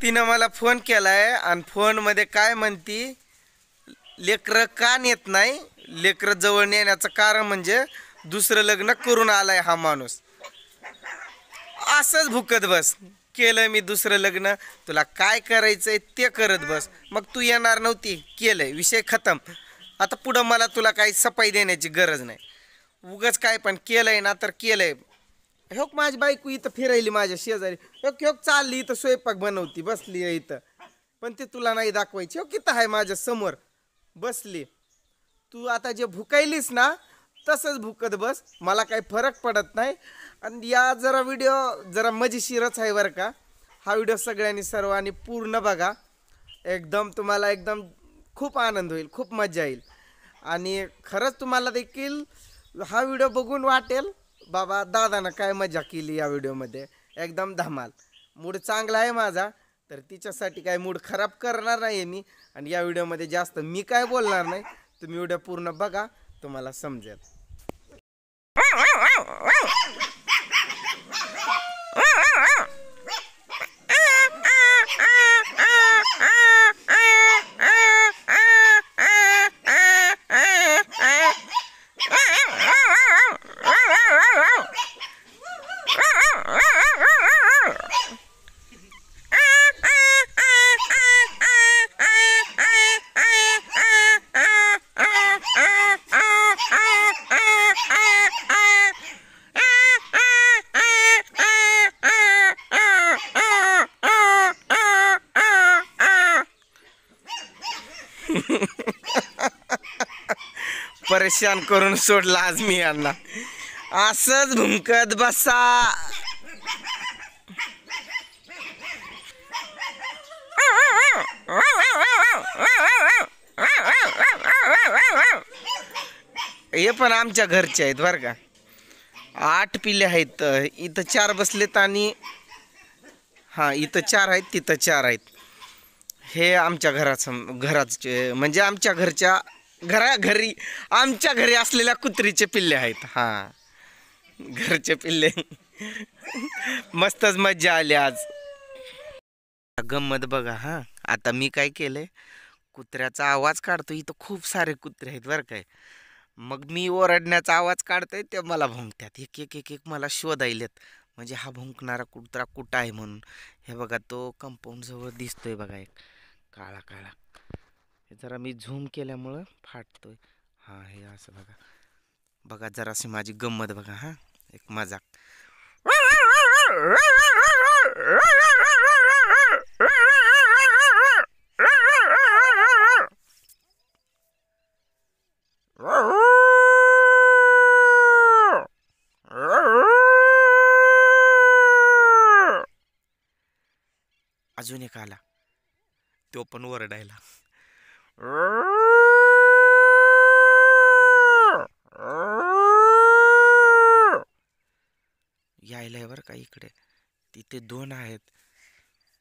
तिनं मला फोन केलाय आणि फोनमध्ये काय म्हणती, लेकरं का नेत नाही, लेकरं जवळ नेण्याचं कारण म्हणजे दुसरं लग्न करून आलाय हा माणूस. असंच भुकत बस. केलं मी दुसरं लग्न, तुला काय करायचंय ते करत बस. मग तू येणार नव्हती, केलंय, विषय खतम. आता पुढं मला तुला काही सफाई देण्याची गरज नाही. उगच काय पण केलंय ना तर केलंय. ह्योक माझी बायको इथं फिरायली माझ्या शेजारी, ह्योक चालली इथं स्वयंपाक बनवती बसली आहे इथं, पण ते तुला नाही दाखवायची. ह्योक इथं आहे माझ्या समोर बसली. तू आता जे भुकायलीस ना तसंच भुकत बस, मला काही फरक पडत नाही. आणि या जरा व्हिडिओ जरा मजेशीरच आहे बरं का. हा व्हिडिओ सगळ्यांनी सर्वांनी पूर्ण बघा. एकदम तुम्हाला एकदम खूप आनंद होईल, खूप मजा येईल. आणि खरंच तुम्हाला देखील हा व्हिडिओ बघून वाटेल बाबा दादानं काय मजा केली या व्हिडिओमध्ये. एकदम धमाल. मूड चांगला आहे माझा, तर तिच्यासाठी काय मूड खराब करणार नाही आहे मी. आणि या व्हिडिओमध्ये जास्त मी काय बोलणार नाही. तुम्ही व्हिडिओ पूर्ण बघा, तुम्हाला समजेल. परेशान करून सोडला आज मी यांना. असंच भुंकत बसा. हे पण आमच्या घरचे आहेत बरं का. 8 पिल्ले आहेत. इथं 4 बसलेत आणि हां इथं 4 आहेत, तिथं 4 आहेत. हे आमच्या घराचे म्हणजे आमच्या घरच्या घरी आमच्या घरी असलेल्या कुत्रीचे पिल्ले आहेत. हां घरचे पिल्ले. मस्तच मज्जा आली आज. गंमत बघा. हां आता मी काय केलंय, कुत्र्याचा आवाज काढतो. इथं खूप सारे कुत्रे आहेत बरं काय. मग मी ओरडण्याचा आवाज काढतोय ते मला भुंकतात. एक एक एक एक मला शोधायलेत म्हणजे हा भुंकणारा कुत्रा कुठं आहे म्हणून. हे बघा तो कंपाऊंड जवळ दिसतोय बघा, एक काळा काळा. हे जरा मी झूम केल्यामुळं फाटतोय. हां हे असं बघा. बघा जराशी माझी गंमत बघा. हां एक मजाक. अजून एक आला, तो पण ओरडायला. यायला बरं का इकडे. तिथे 2 आहेत.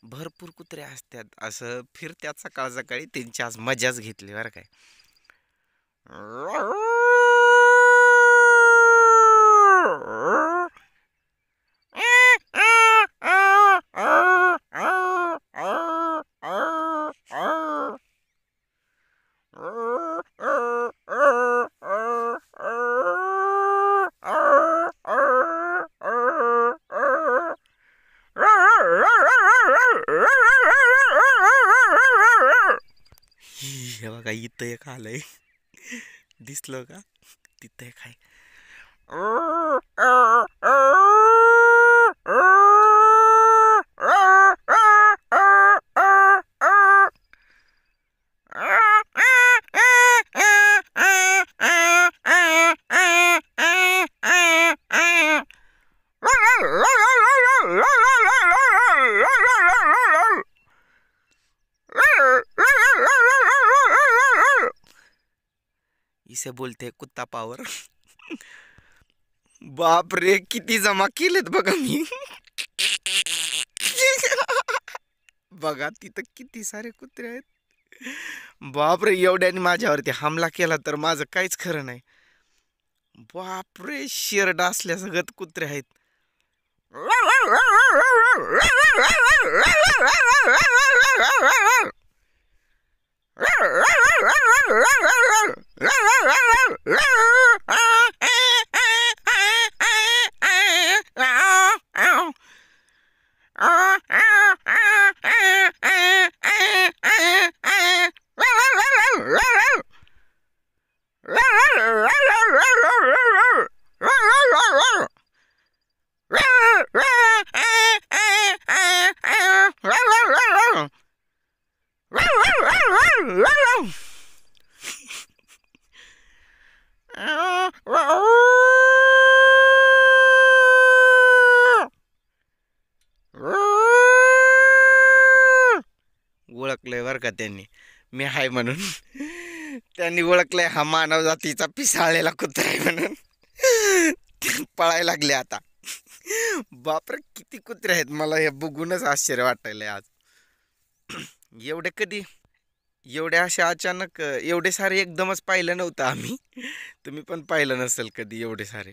भरपूर कुत्रे असतात, असं फिरत्यात सकाळ सकाळी. त्यांची आज मजाच घेतली बरं काय. हे बघा इथं एक आलंय, दिसलं का? तिथं एक आहे. इसे बोलते हैं कुत्ता पावर. बाप रे किती जमा केलेत बघा मी. बघा तिथं किती सारे कुत्रे आहेत. बाप रे एवढ्याने माझ्यावरती हमला केला तर माझं काहीच खरं नाही. बाप रे शेरडा असल्या सगळ्यात कुत्रे आहेत. ओळखलंय बरं का त्यांनी मी आहे म्हणून. त्यांनी ओळखलंय हा मानव जातीचा पिसाळलेला कुत्रा आहे म्हणून. पळायला लागले आता. बापरे किती कुत्रे आहेत, मला हे बघूनच आश्चर्य वाटायलंय आज. एवढे कधी एवढे असे अचानक एवढे सारे एकदमच पाहिलं नव्हतं आम्ही. तुम्ही पण पाहिलं नसेल कधी एवढे सारे.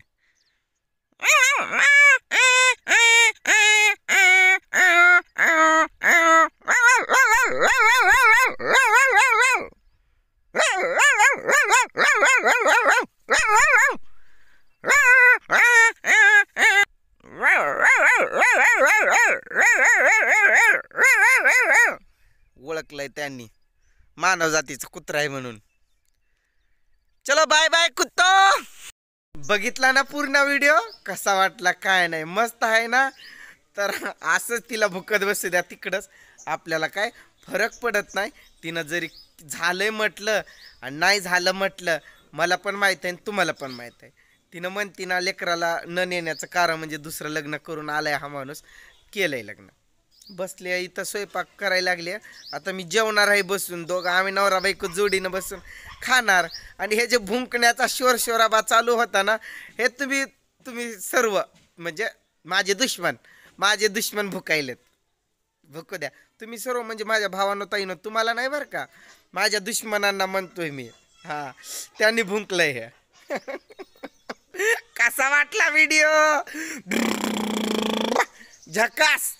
ओळखलंय त्यांनी मानव जातीचा कुत्रा आहे म्हणून. चलो बाय बाय कुत्तो. बघितला ना पूर्ण व्हिडिओ, कसा वाटला काय नाही, मस्त आहे ना. तर असंच तिला भुकत बसू द्या तिकडंच, आपल्याला काय फरक पडत नाही. तिनं जरी झालंय म्हटलं आणि नाही झालं म्हटलं, मला पण माहीत आहे तुम्हाला पण माहीत आहे. तिनं म्हणती ना लेकराला न नेण्याचं कारण म्हणजे दुसरं लग्न करून आलाय हा माणूस, केलंय लग्न. बसले इथं स्वयंपाक करायला लागले. आता मी जेवणार आहे बसून, दोघं आम्ही नवरा बायको जोडीनं बसून खाणार. आणि हे जे भुंकण्याचा शोराबा चालू होता ना, हे तुम्ही सर्व म्हणजे माझे दुश्मन भुकायलेत. भुकू द्या तुम्ही सर्व, म्हणजे माझ्या भावानं ताईनं, तुम्हाला नाही बरं का, माझ्या दुश्मनांना म्हणतोय मी. हा त्यांनी भुंकलंय हे. कसा वाटला व्हिडिओ? झकास.